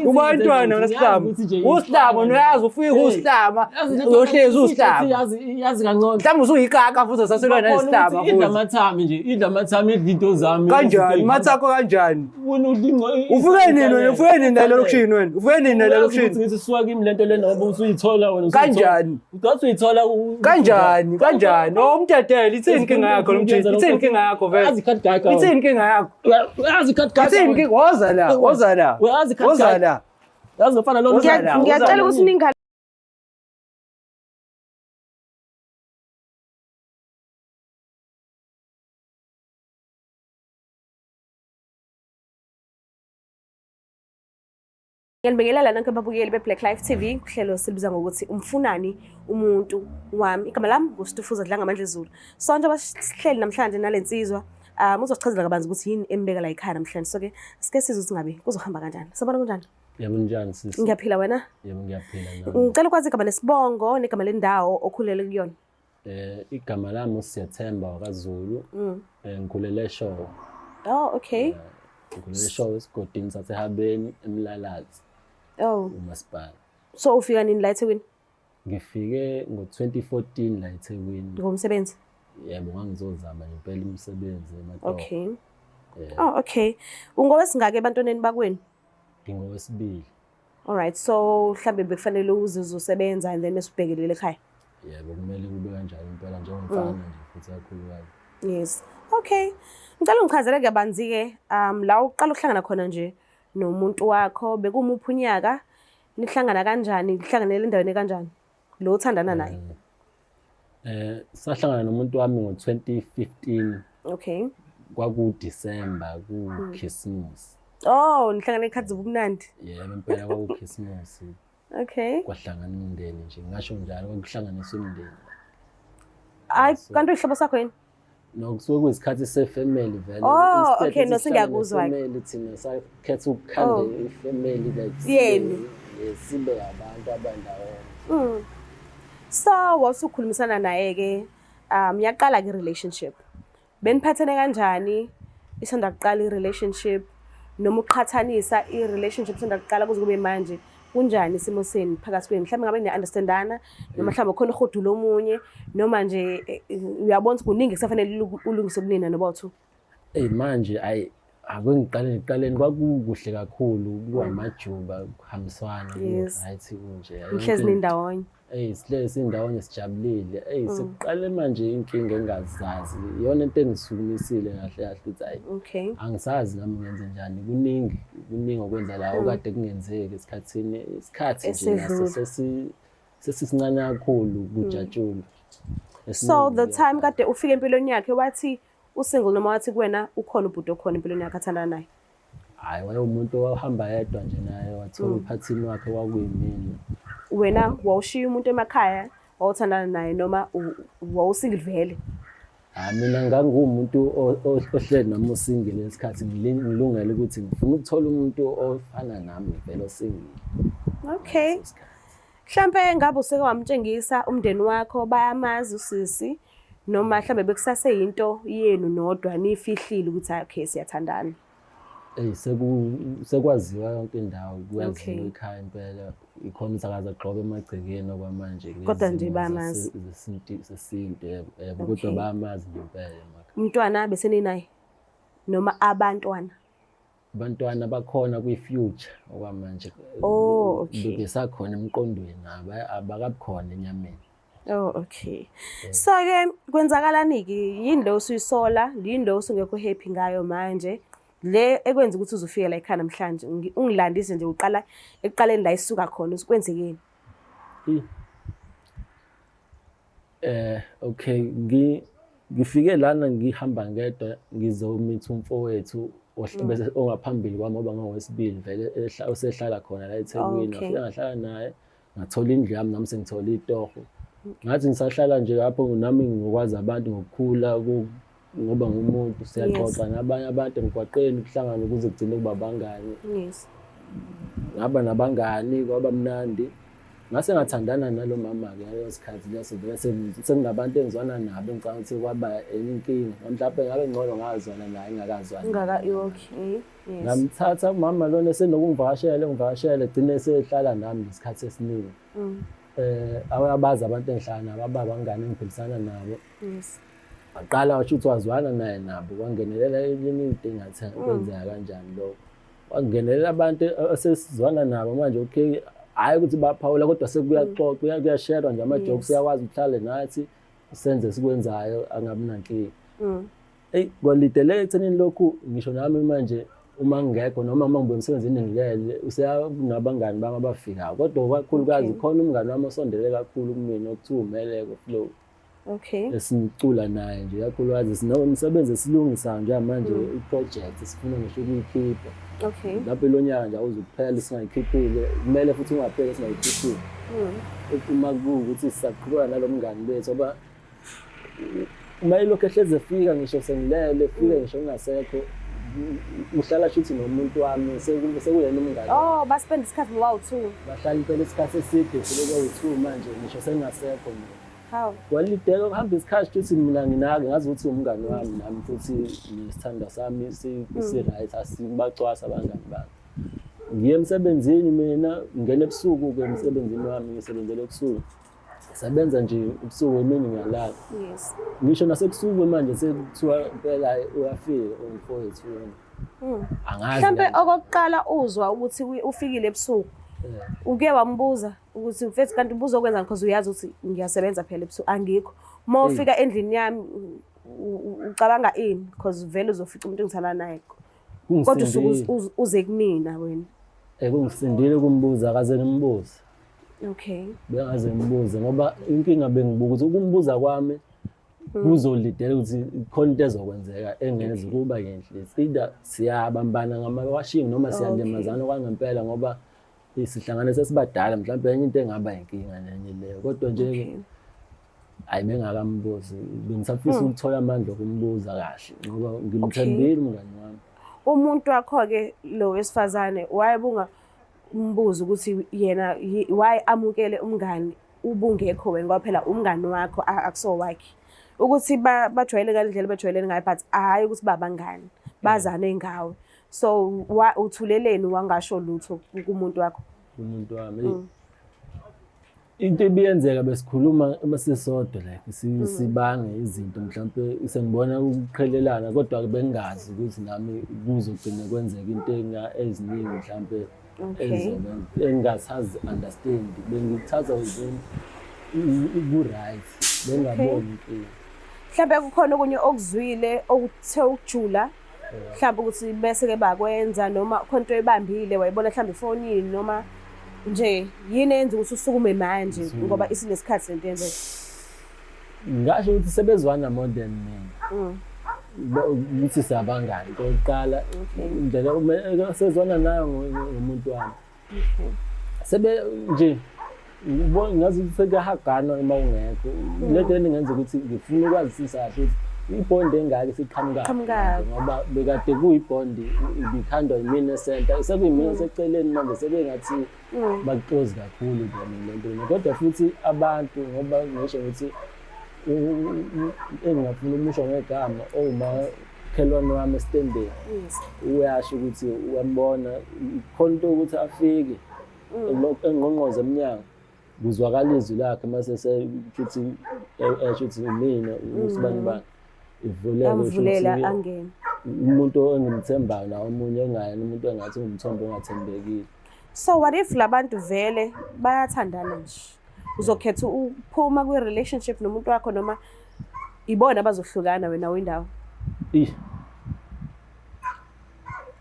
Ubantwana ngesihlama. Usihlama uyazi ufika usihlama. Uyohlezi usihlama. Yazi kangcono. Mhlawumbe usuyikaka futhi usaselwa nesihlama futhi. Idla amathami nje, idla amathami izinto zami. Kanjani? Mathakho kanjani? Ufike nini wena? Ufike nini la lokushini wena? Ufike nini la lokushini? Ngithi suka kimi lento lena ngoba usuyithola wena. Kanjani? Udathi uyithola kanjani? Kanjani? Umthetele ithini inkinga yakho lo mjini? Ithini inkinga yakho vele? Yazi khathi gaka. Ithini inkinga yakho? Yazi khathi gaka. Ithini inkinga? Woza la. Woza la. Woza la. Yazi ngifana lo ngiyacela ukuthi ninga Ngiyabingelela nanke ababukeli beBlack Life TV kuhlelo silibiza ngokuthi umfunani umuntu wami igama lami nguStufuza Dlanga Mandla Zulu sonke abasihleli namhlanje nalensizwa uzochazela kabanzi ukuthi yini embeka la ekhaya namhlanje so ke sike sizwe ukuthi ngabe kuzohamba kanjani sabona kunjani yebo njani sisi ngiyaphila wena yebo ngiyaphila ngicela ukwazi igama lesibongo negama lendawo okhulele kuyona igama lami uSiyethemba wakaZulu ngikhulele eShowe okay ngikhulele eShowe esigodini saseHabeni eMlalazi uMasipala so ufika nini la eThekwini ngifike ngo2014 la eThekwini ngomsebenzi yebo ngangizozama impela umsebenzi emadoda okay okay ungowesingake ebantwaneni bakweni ngingowesibili alright so mhlambe bekufanele uzosebenza and then mesubhekelele ekhaya yebo kumele kube kanjalo impela njengomfana nje futhi kakhulukazi yes okay ngicela ungichazele kabanzi ke la uqala ukuhlangana khona nje nomuntu wakho bekumuphi unyaka nihlangana kanjani nihlanganele endaweni kanjani lo uthandana naye sahlangana nomuntu wami ngo2015 okay kwakuDisemba kuChristmas nihlangana ekhathi zobumnandi yebo impela kwakuChristmas okay kwahlangana umndeni nje ngisho njalo kwakuhlanganiswa umndeni ay kanti ihlobo sakho yini nokusuke kuyisikhathi sefamily vele okay no singiyakuzwa family thina sakhetha ukukhanda ifamily like yeni sibe abantu abandawo so wasukhulumisana naye ke yaqala ke relationship beniphathene kanjani isanda kuqala irelationship noma uqhathanisa irelationship isanda kuqala kuze kube manje kunjani isimo seni phakathi kwenu mhlawumbe ngabe niya-understandana noma mhlawumbe khona uhodulo omunye noma nje uyabona ukuthi kuningi kusafanele ulungise kunina nobothu manje akwengiqaleni kwakukuhle kakhulu kuwamajuba kuhambiswana right kunje mhlezi nindawonye sihlezi indawonye sijabulile sekuqale manje inkinga engazazi iyona into engisukumisile kahle uthi hayi angisazi nami ngenze njani kuningi okwenza la okade kungenzeki isikhathi nje naso sesincane kakhulu kujatshula so the time kade ufika empilweni yakhe wathi usingle noma wathi kuwena ukhona ubhuti okhona empilweni yakhe athandana naye hayi wayeumuntu owahamba yedwa nje naye wathola uphathini wakhe wakuyimina wena wawushiya umuntu emakhaya wawuthandana naye noma wawusingle vele mina ngangumuntu ohleli nami usingle lesikhathi ngilungele ukuthi ngifuna ukuthola umuntu ofana nami vele osingle okay mhlambe ngabe useke wamtshengisa umndeni wakho bayamazi usisi noma mhlambe bekusase into yenu nodwa nifihlile ukuthi okay siyathandana sekwaziwa yonke indawo kuyaziwa ekhaya impela ikhona umsakaza gqobe emagcekeni okwamanje kodwa nje bayamazi sesinto kodwa bayamazi impela umntwana bese naye noma abantwana bakhona kwi-future okwamanje okay besakhona emqondweni abakabukhona enyameni okay so ke kwenzakalani-ke yini lo usuyisola yini lo usungekho happy ngayo manje le ekwenza ukuthi uzofika la ekhaya namhlanje ungilandise nje uqala ekuqaleni la isuka khona usikwenzekeni okay ngifike lana ngihamba ngedwa ngizomitha umfowethu bese ongaphambili kwami oba ngowesibili vele osehlala khona la eThekwini ngafika ngahlala naye ngathola indlu yami nami sengithola itoho ngathi ngisahlala nje lapho nami ngikwazi abantu ngokukhula ngoba ngumuntu siyaxoxa nabanye abantu emgwaqeni kuhlangana ukuze kugcine kuba bangani ngaba nabangani kwaba mnandi ngase ngathandana nalo mama-ke ngaleso sikhathi leso vele sekunabantu engizwana nabo engicabanga ukuthi kwaba enye inkinga mhlawumbe ngabe ngcono ngazwana naye engakazwani. Okay, yes. Ngamthatha umama lona ngivakashele gcine sehlala nami ngesikhathi esiningi. Abazi abantu engihlala nabo abangani engiphilisana nabo. Yes. Waqala washo ukuthi wazwana naye nabo wangenelela elinye into engathi kwenzeka kanjani lokho. Wangenelela abantu asesizwana nabo manje okay hayi ukuthi baphawula kodwa sekuyaxoxa kuyasherwa nje ama-jokes uyakwazi uhlale nathi senze sikwenzayo angabi nankinga. Kwalidele ekuthenini lokhu ngisho nami manje uma ngingekho noma uma ngibuya emsebenzini ngilele useyanabangani bami abafikayo kodwa kakhulukazi khona umngani wami osondele kakhulu kumina okuthiwa uMeleko Flow. Okay. Esicula naye nje kakhulukazi sinomsebenzi esilungisayo njengamanje i-project sifuna ngisho ukuyikhipha. Okay. Lapho lo nyaka nje awuzukuphela singayikhiphile kumele futhi ungapheli singayikhiphile. Uma kuwukuthi sisaqhubeka nalo mngani bethu ngoba uma ilokhu ehleze efika ngisho sengilele efike ngisho ngingasekho uhlala shuthi nomuntu wami sekuyena umngani. Baspend isikhathi ngoba-2. Bahlala impela isikhathi eside futhi kuba-2 manje ngisho sengingasekho mina. How? Kwalidele ukuhamba isikhathi futhi mina nginake ngazi ukuthi umngani wami nami futhi nesithanda sami si-right asibacwasa abangani bami. Ngiye emsebenzini mina ngene ebusuku-ke emsebenzini wami ngisebenzele ebusuku. Sabenza nje ubusuku emini ngiyalala. Yes. Ngisho nasebusuku manje sekuthiwa impela uyafika umfowethu wena. Angazi. Mhlampe okokuqala uzwa ukuthi ufikile ebusuku. Uke wambuza ukuthi mfethu kanti ubuza okwenzani because uyazi ukuthi ngiyasebenza phela ebusuku angikho. Uma ufika endlini yami ucabanga ini because vele uzofica umuntu engithanda naye. Kodwa usuke uze kumina wena. Kungisindile kumbuza akaze ngimbuze. Okay. Bengaze ngibuze ngoba inkinga bengibuka ukuthi ukumbuza kwami kuzolidela ukuthi khona into ezokwenzeka engenza kuba yinhle. Either siyabambana ngama-washing noma siyalimazana kwangempela ngoba sihlangane sesibadala mhlawumbe enye into engaba inkinga nenye leyo kodwa nje hayi bengakambuzi bengisafisa ukuthola amandla okumbuza kahle ngoba ngimthembile umngani wami. Umuntu wakho-ke lo wesifazane wayebunga umbuzo ukuthi yena why amukele umngani ubungekho wena ngoba phela umngani wakho akuso wakhe ukuthi bajwayele ngandlela bajwayele ngayo but hayi ukuthi babangani bazane ngawe. So uthuleleni wangasho lutho kumuntu wakho? Umuntu wami into ebiyenzeka besikhuluma basisodwa like sibange izinto mhlawumbe sengibona ukuqhelelana kodwa bengazi ukuthi nami kuzogcina kwenzeka into eziningi mhlawumbe engasazi understand bengithatha ku-right bengaboni inkinga. Mhlawumbe kukhona okunye okuzwile okuthe ukujula mhlawumbe ukuthi bese-ke bakwenza noma khona into ebambile wayibona mhlawumbe efonini noma nje yini enza ukuthi usukume manje ngoba isinesikhathi lento yenzeka? Ngasho ukuthi sebezwana more than mina. Ukuthi siyabangani kokuqala indlela sezwana nayo ngomuntu wami. Sebe nje ngazi ukuthi sekuyahagana uma ungekho. Lento engenza ukuthi ngifuna ukwazisisa kahle ukuthi ibond engake siqhamuka ngoba bekade kuyibond ibikhandwa yimina center sekuyimina seceleni manje sebengathi baclose kakhulu bona lento kodwa futhi abantu ngoba ngisho ukuthi engingafuna umusho ngegama umakhelwane wami estendeni uyasho ukuthi uyambona khona into ukuthi afike engqongqoze emnyango kuzwakala izwi lakhe mase sekuthi eshuthi mina usibani ivulela angena umuntu engimthembayo nawo omunye engayena umuntu engathi ngumthombo ongathembekile. So what if labantu vele bayathandana nje uzokhetha uphuma kwi-relationship nomuntu wakho noma ibona abazohlukana wena wendawo?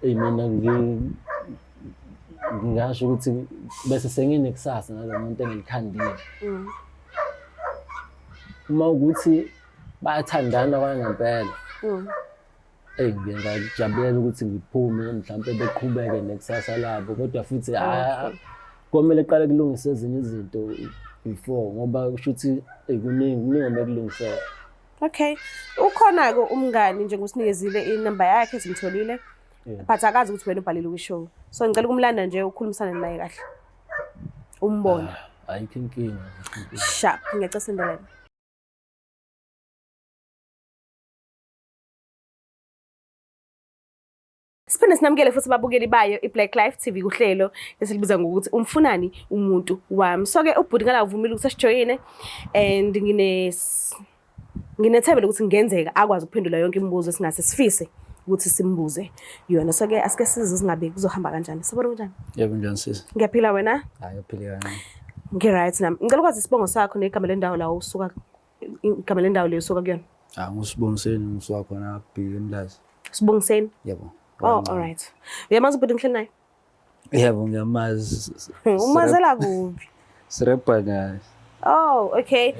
Mina ngingasho ukuthi bese senginekusasa ngalo muntu engilikhandile. Uma ukuthi bayathandana kwangempela ngiyajabulela ukuthi ngiphume mhlawumbe beqhubeke nekusasa labo kodwa futhi komele eqale kulungisa ezinye izinto before ngoba kusho ukuthi kuningi obekulungiseka. Okay, ukhona-ke umngani nje ngusinikezile inamba yakhe simtholile but akazi ukuthi wena ubhalile kwishow, so ngicela ukumlanda nje ukhulumisane naye kahle umbone. ayikho inkinga. Sharp, ngiyacasindela. Siphinde sinamukele futhi ababukeli bayo iBlack Life TV kuhlelo esilibiza ngokuthi umfunani umuntu wami. So ke ubhuti ngala uvumile ukuthi asijoyine and nginethemba ukuthi ngenzeka akwazi ukuphendula yonke imibuzo esingase sifise ukuthi simbuze yona. So ke asike size singabe kuzohamba kanjani. Sabona kanjani? Yebo njani sisi? Ngiyaphila wena? Hayi uphile kanjani? Ngi-right nami. Ngicela ukwazi isibongo sakho negama lendawo la usuka igama lendawo le usuka kuyona. Ngusibongiseni ngisuka khona Bheki Mlazi. Sibongiseni? Yebo. Oh, all right. Uyamazi ubhuti ngihleli naye? Yebo ngiyamazi. Umazela kuphi? Sirepa naye. Oh, okay.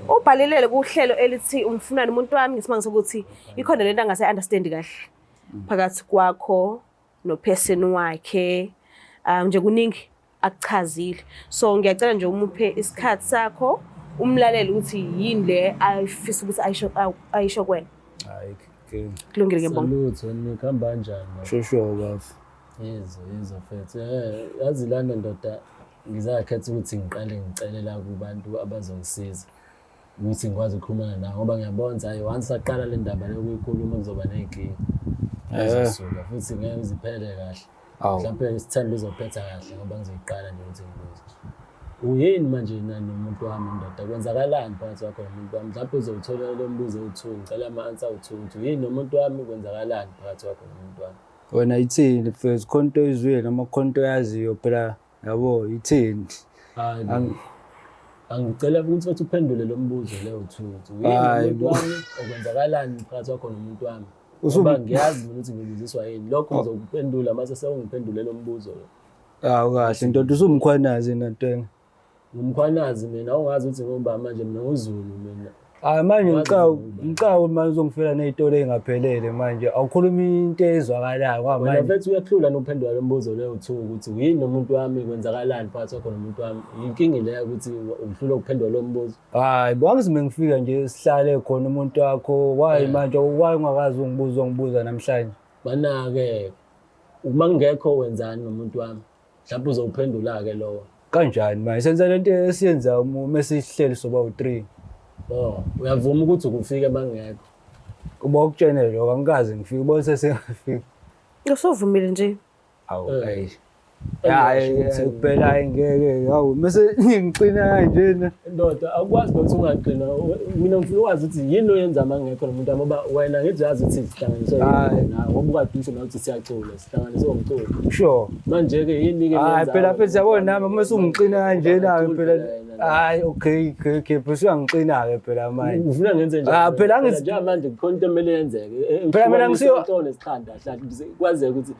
Ubhalelele kuhlelo elithi umfunani umuntu wami ngesimanga sokuthi ikhona lento angase understand kahle phakathi kwakho no person wakhe nje kuningi akuchazile. So ngiyacela nje umuphe isikhathi sakho umlaleli ukuthi yini le ayifisa ukuthi ayisho kwena. Hayi kulungile ngiyabonga. Salutho nikhamba kanjani? Shosho bafu. Yezwa mfethu. Yazi lana ndoda ngizakhetha ukuthi ngiqale ngicelela kubantu abazongisiza ukuthi ngikwazi ukukhuluma nabo ngoba ngiyabona hayi once saqala le ndaba lokuyikhuluma kuzoba nenkinga. Ayizisuka futhi ngeke iziphele kahle. Mhlawumbe isithembu izophetha kahle ngoba ngizoyiqala nje ukuthi ngibuze. Uyini manje nomuntu wami ndoda kwenzakalani phakathi kwakho nomuntu wami? Mhlawumbe uzowuthola lo mbuzo u2 ngicela ama-answer u2 yini nomuntu wami kwenzakalani phakathi kwakho nomuntu wami? Wena ithini mfethu khonto izwile noma khonto yaziyo phela yabo ithini? Angicela ukuthi wathi uphendule lo mbuzo le u2 yini nomuntu wami okwenzakalani phakathi kwakho nomuntu wami? Ngoba ngiyazi ukuthi ngibuziswa yini lokho ngizokuphendula mase sewungiphendule lo mbuzo lo. Kahle ndoda usumkhwanazi nantwenga. Ngumkhwanazi mina ungazi ukuthi ngoba manje mina nguzulu mina. Manje ngicawu manje uzongifela nezitolo ezingaphelele manje awukhuluma into ezwakalayo ngoba manje mfethu uyahlula nophendula lo mbuzo le u2 ukuthi yini nomuntu wami kwenzakalani phakathi kwakho nomuntu wami? Inkingi leyo ukuthi uhlula ukuphendula lo mbuzo. Hayi bangizime ngifika nje sihlale khona umuntu wakho why manje why ungakazi ungibuza namhlanje? Bana ke uma ngekho wenzani nomuntu wami? Mhlawumbe uzowuphendula ke lowo. Kanjani manje senza lento esiyenza uma sihleli soba u3. Uyavuma ukuthi ukufika bangekho. Kuba ukutshene lokho angikaze ngifike ubone sesengafika. Usuvumile nje. Awu hayi. Hayi phela ngeke hawu mase ngicina kanjena. Ndoda akwazi ukuthi ungaqina mina ngifuna ukwazi ukuthi yini oyenza mangekho nomuntu ngoba wena ngijazi ukuthi sihlanganiswe na ngoba ukade usho ukuthi siyacula sihlanganiswe umculo. Sure. Manje ke yini ke hayi phela futhi yabona nami uma sungicina kanjena phela hayi okay bese uyangicina ke phela manje. Ufuna ngenze njani? Phela nje manje khona into emele yenzeke. Phela mina ngisiyo nesikhanda kwaze ukuthi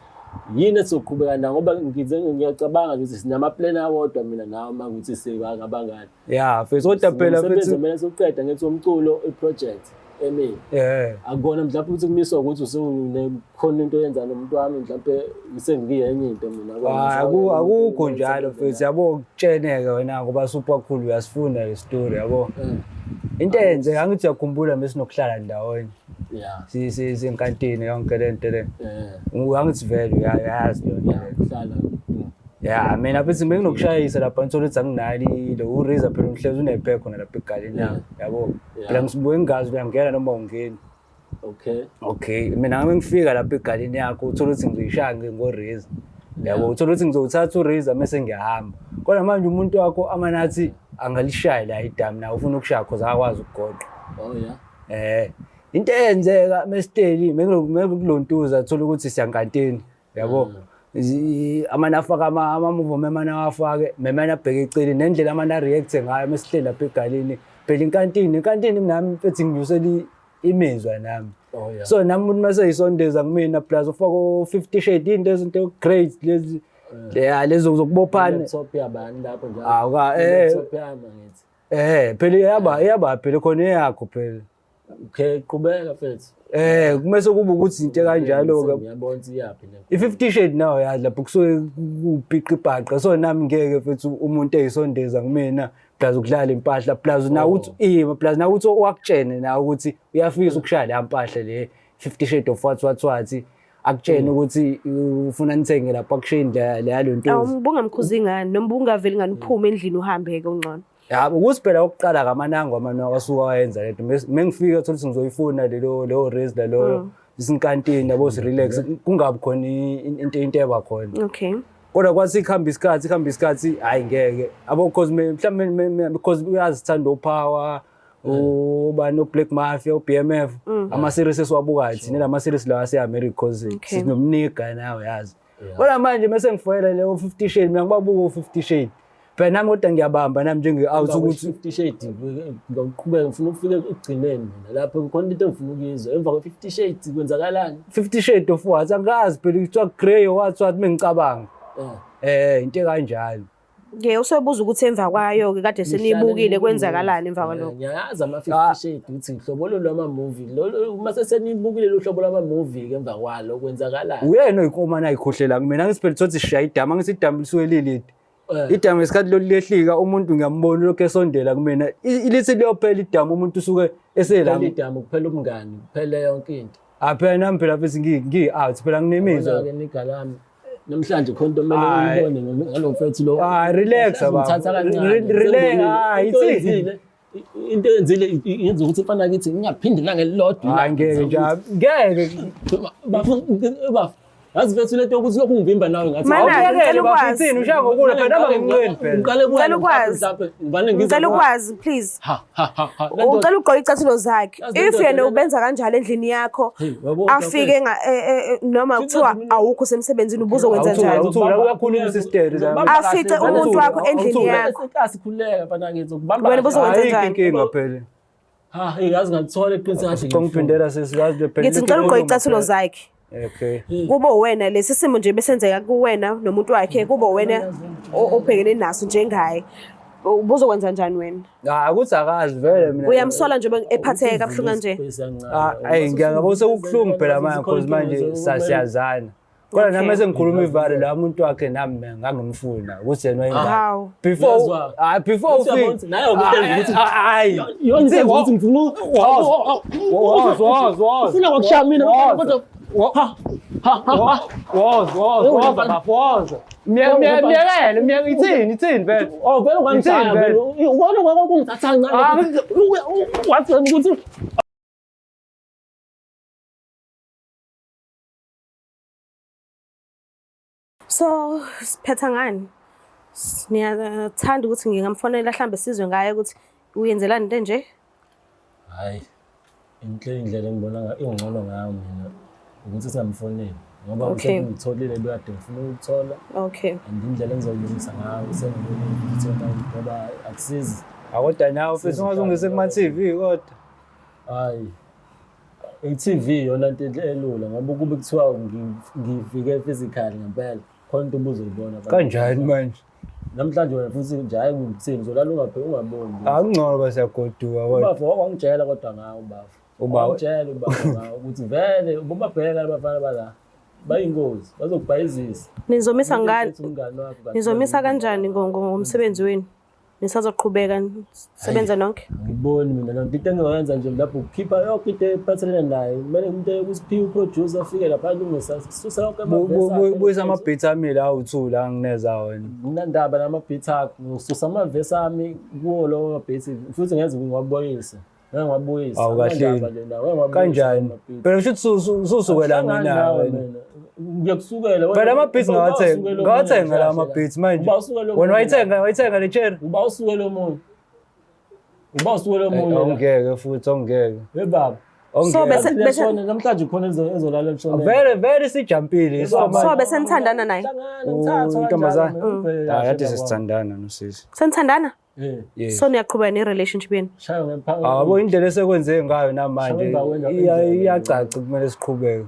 yini esoqhubeka na ngoba ngiyacabanga ukuthi sinama-plan awodwa mina nawe makuthi sibangabangani. Yeah mfethu kodwa phela mfethu mina sokuqeda ngethi umculo iproject emini. Akubona mhlawumbe ukuthi kumiswa ukuthi usunekhona into oyenza nomuntu wami mhlawumbe sengiyenye into mina. Akukho njalo mfethu yabo ukutsheneka wena ngoba supercool uyasifunda le story yabo. Into enze angithi yakhumbula mesinokuhlala ndawonye. Yeah. Sinkantini yonke lento le. Angithi vele uyayazi yona ukuhlala. Yeah, mina futhi nginokushayisa lapha ngithola ukuthi anginali lo uRiza phela umhlezi unephekho khona lapha egaleni yabo. Phela ngisibuye ngigazi uyangena noma ungeni. Okay, mina ngifika lapha egaleni yakho uthola ukuthi ngizoyishaya ngoRiza. Yabo uthola ukuthi ngizothatha uRiza mase ngiyahamba. Kodwa manje umuntu wakho amanathi angalishaya la idamu na ufuna ukushaya because akwazi ukugoqa. Oh yeah. Into eyenzeka mesiteli mekulontuza athola ukuthi siyankantini yabo. Amana afaka ama-move memana wafake memana abheke eceleni nendlela amana react ngayo mesihlela lapha egaleni phela inkantini nami mfethu ngiyuseli imizwa nami. So nami umuntu mase yisondeza kumina plus ufaka 50 shade into great lezi lezo zokubophana laptop yabani lapho njalo. Laptop yami ngithi. Phela yaba phela khona yakho phela. Okay, qhubeka mfethu. Kumase kuba ukuthi into kanjalo ke. Ngiyabona ukuthi yaphi le. I50 shade nawo yazi lapho kusuke kuphiqa ibhaqa so nami ngeke mfethu umuntu eyisondeza kumina plus ukudlala impahla plus na uthi plus na uthi wakutshene na ukuthi uyafisa ukushaya le mpahla le 50 shade of what akutshene ukuthi ufuna nithenge lapha akushini leya lontoza. Bungamkhuzi ngani noma bungaveli ngani uphume endlini uhambe-ke ungcono. Yabo ukuthi phela okokuqala kamanango amano wasuka wayenza lento mengifika thola ukuthi ngizoyifuna leyo race lo isinkantini yabo si relax kungabi khona into eba khona. Okay. Kodwa kwathi ikhamba isikhathi hayi ngeke abo cause mhlawumbe because uyazithanda uPower uba no Black Mafia uBMF ama series esiwabukayo thina lama series lawa ase-America cause sinomniga nawe yazi. Kodwa manje mase ngifoyela leyo 50 Shades mina ngibabuka u50 Shades phela nami kodwa ngiyabamba nami njenge-out ukuthi 50 Shades ngiyaqhubeka ngifuna ukufika ekugcineni mina lapho khona into engifuna ukuyizwa emva kwe50 Shades kwenzakalani 50 Shades of what angazi phela kuthiwa grey wathi mengicabanga into kanjalo. Ke usebuza ukuthi emva kwayo-ke kade senibukile kwenzakalani emva kwalokho. Ngiyazi ama-50 Shades ukuthi hlobo lwama-movie mase senibukile lo hlobo lwama-movie-ke emva kwalo kwenzakalani. Uyena oyinkomane ayikhohlela kumina ngisiphela thothi sishaya idama ngithi idama lisuke lilide. Idama ngesikhathi lolehlika umuntu ngiyambona lokho esondela kumina ilithi liyophela idama umuntu usuke eselami. Idama kuphela umngani kuphela yonke into. Phela nami phela bese ngi-out phela nginemizwa. Ke nigalami. Namhlanje khona into kumele uyibone ngalo mfethu lo. Relax baba. Relax ithini? Into enzile yenza ukuthi mfana kithi ngingaphindi nangelilodwa. Ngeke njalo. Ngeke. Yazi mfethu lento ukuthi lokhu ngivimba nawe ngathi Ngicela ukwazi ushaya ngokula phela noma ngimncweni phela. Ngicela ukwazi. Ngicela ukwazi please. Ucela ugqoke icathulo zakhe. If yena ubenza kanjalo endlini yakho afike noma kuthiwa awukho semsebenzini ubuzokwenza njalo. Uyakhuluma isister afice umuntu wakho endlini yakho. Asikhuleka mfana kithi ukubamba. Wena ubuzokwenza njalo. Inkinga phela. Yazi ngalithola eqinisweni ngathi Ngifundela sesiyazi phela. Ngithi ngicela ugqoke icathulo zakhe. Okay. Kubo wena lesi simo nje besenzeka kuwena nomuntu wakhe kubo wena obhekene naso njengaye ubuzokwenza njani wena? Ukuthi akazi vele mina. Uyamsola nje ephatheka kabuhlungu kanje. Ngiyangabo sekubuhlungu phela manje cause manje sasiyazana. Kodwa nami mase ngikhuluma ivalo la umuntu wakhe nami ngangimfuna ukuthi yena wayengani. Before ufike nayo ukuthi hayi yonke ukuthi ngifuna ufuna ukushaya mina kodwa Miyakele ithini vele. Vele ungangishaya vele. Ubona kwakungithatha kancane. Wathi ukuthi So siphetha ngani? Niyathanda ukuthi ngingamfonela mhlambe sizwe ngaye ukuthi uyenzelani into nje? Hayi. Indlela engibona ingcono ngayo mina. Ukuthi singamfoneli ngoba ngitholile lokade ngifuna ukuthola. Okay. And indlela engizolungisa ngayo sengibona ukuthi ngoba akusizi. Kodwa nawe mfethu ungazungise kuma TV kodwa. Hayi. I-TV yona into elula ngoba kube kuthiwa ngifike physically ngempela khona into ubuzoyibona. Kanjani manje? Namhlanje wena futhi nje hayi ngikuthini ngizolala ungaboni. Akungcono basiyagoduka kodwa. Ubaba wangitshela kodwa ngawo ubaba. Ubawutshela ubaba ngawo ukuthi vele ubabheka abafana bala bayingozi bazokubhayizisa. Nizomisa ngani? Nizomisa kanjani ngomsebenzi wenu? Nisazoqhubeka sebenza nonke? Ngiboni mina lento engizoyenza nje lapho ukukhipha yonke into ephathelene naye. Kumele umuntu kusiphiwe producer afike lapha alungisa sisusa yonke amavesi. Buyisa ama-beats ami la uthula angineza wena. Nginandaba nama-beats akho ngisusa amavesi ami kuwo lawo ama-beats futhi ngenza ngiwabonise. Ngiyabuyisa. Awukahle. Kanjani? Phela kusho ususukela mina wena. Ngiyakusukela phela ama-beats ngawathenga la ama-beats manje. Wena wayithenga le cherry. Uba usukela omunye. Ongeke futhi ongeke. Baba. So bese namhlanje khona ezolala emshoneni. Vele sijampile. So bese nithandana naye. Untombazana. Kade sisithandana nosisi. Senithandana? So niyaqhubeka ne-relationship yenu? Yabo indlela esekwenze ngayo namanje iyacaca kumele siqhubeke.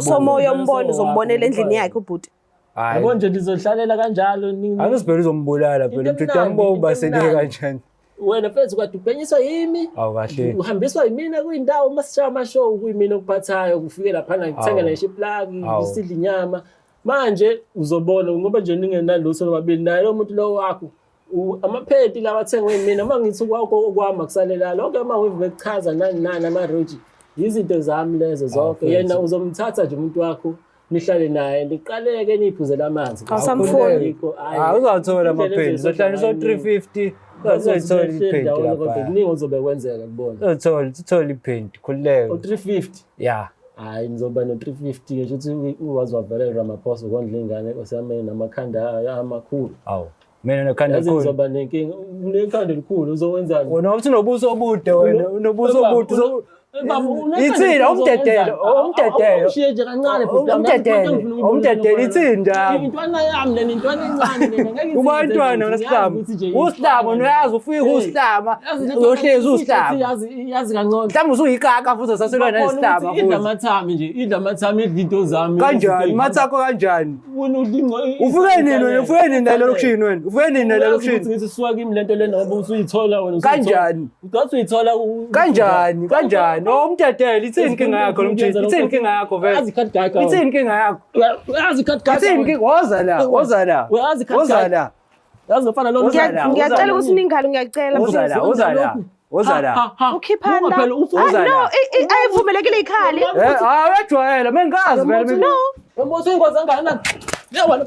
So moya umbona uzombonela endlini yakhe ubhuti. Yabo nje lizohlalela kanjalo nini? Angisibheli uzombulala phela umuntu amboba selike kanjani. Wena mfethu kade ubhenyiswa yimi. Awukahle. Uhambiswa yimina kuyindawo masishaya amashow kuyimina okuphathayo kufike lapha ngithenga neshe plug isidla inyama. Manje uzobona ngoba nje ningenalutho lobabili naye lo muntu lo wakho amaphedi lawa athengwe yimina mangithi kwakho okwama kusalela lonke ama wave bekuchaza nani ama roji izinto zami lezo zonke yena uzomthatha nje umuntu wakho nihlale naye niqaleke niphuzela amanzi Awusamfuni. Uzawuthola amapheli uzohlala 350 uzothola iphenti kodwa lapha kuningi ozobe kwenzeka kubona uthola iphenti khululeke o-350 ya hayi nizoba no-350 ngisho ukuthi uwazi wavele Ramaphosa ukondla ingane osamele namakhanda amakhulu awu mina nokhanda yazi khulu nizoba nenkinga unekhanda elikhulu uzowenzani wena uthi unobuso obude wena unobuso obude ithini umdedelo ushiye nje kancane umdedelo ithinda intwana yami lena intwana encane lena ngeke kubantwana wesihlama usihlama uyazi ufika usihlama uyohlezi usihlama yazi kangcono mhlawumbe usuyikaka futhi usaselwa nesihlama futhi idla amathami nje idla amathami izinto zami kanjani mathakho kanjani ufike nini la lokushini wena ufike nini la lokushini ngithi suka kimi lento lena ngoba usuyithola wena kanjani udathi uyithola kanjani umdedelo ithini inkinga yakho lo mjini ithini inkinga yakho vele yazi khathi gaga ithini inkinga yakho yazi khathi gaga ithini inkinga woza la yazi ufana lo Ngiyacela ukuthi ningalo ngiyacela. woza la Ukhiphana. phela No, ayivumelekile ikhali. wejwayela mengazi vele No. Umbuso ingozi angakanani yewena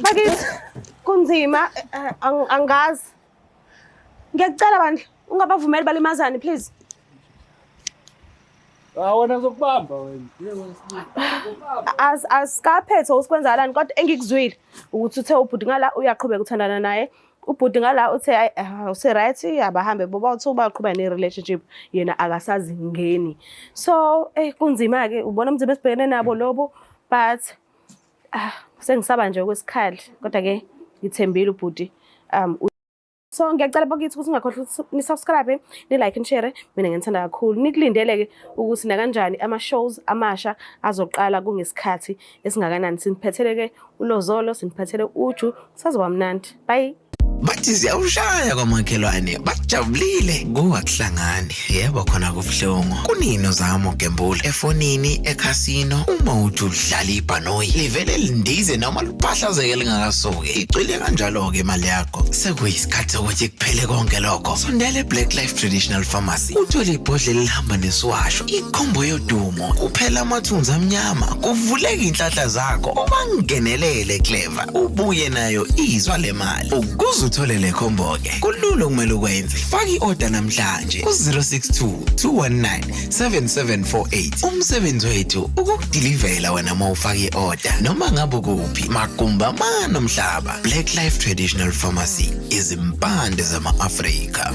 Bakithi kunzima angazi. Ngiyacela bandla ungabavumeli balimazane please. wena ngizokubamba wena Asikaphethe usikwenzalani kodwa engikuzwile ukuthi uthe ubhuti ngala uyaqhubeka uthandana naye. Ubhuti ngala uthe use right abahambe boba uthi ubaqhubeka ne relationship yena akasazi ngeni. So kunzima ke ubona umzimba esibhekene nabo lobo but sengisaba nje kwesikhali kodwa ke ngithembile ubhuti so ngiyacela bakithi ukuthi ungakhohlwa ukuthi ni-subscribe ni-like and share mina ngithanda kakhulu nikulindele-ke ukuthi nakanjani ama-shows amasha azoqala kungesikhathi esingakanani siniphathele-ke uLozolo siniphathele uJu kusazoba mnandi bye. Bathi siyawushaya kwamakhelwane bajabulile kungakuhlangani yebo khona kubuhlungu kunino zami ugembula efonini ekhasino uma uthi udlala ibhanoyi livele lindize noma liphahlazeke lingakasuki icwile kanjalo ke imali yakho sekuyisikhathi ukuthi kuphele konke lokho sondele Black Life Traditional Pharmacy uthola ibhodlela elihamba nesiwasho ikhombo yodumo kuphela amathunzi amnyama kuvuleka inhlahla zakho uma ngenelele Clever ubuye nayo izwa lemali uthole le combo ke kulula kumele ukwenze faka iorder namhlanje ku 062 umsebenzi wethu ukukudilivela wena mawufaka iorder noma ngabe kuphi magumba nomhlaba Black Life Traditional Pharmacy izimpande zama-Afrika.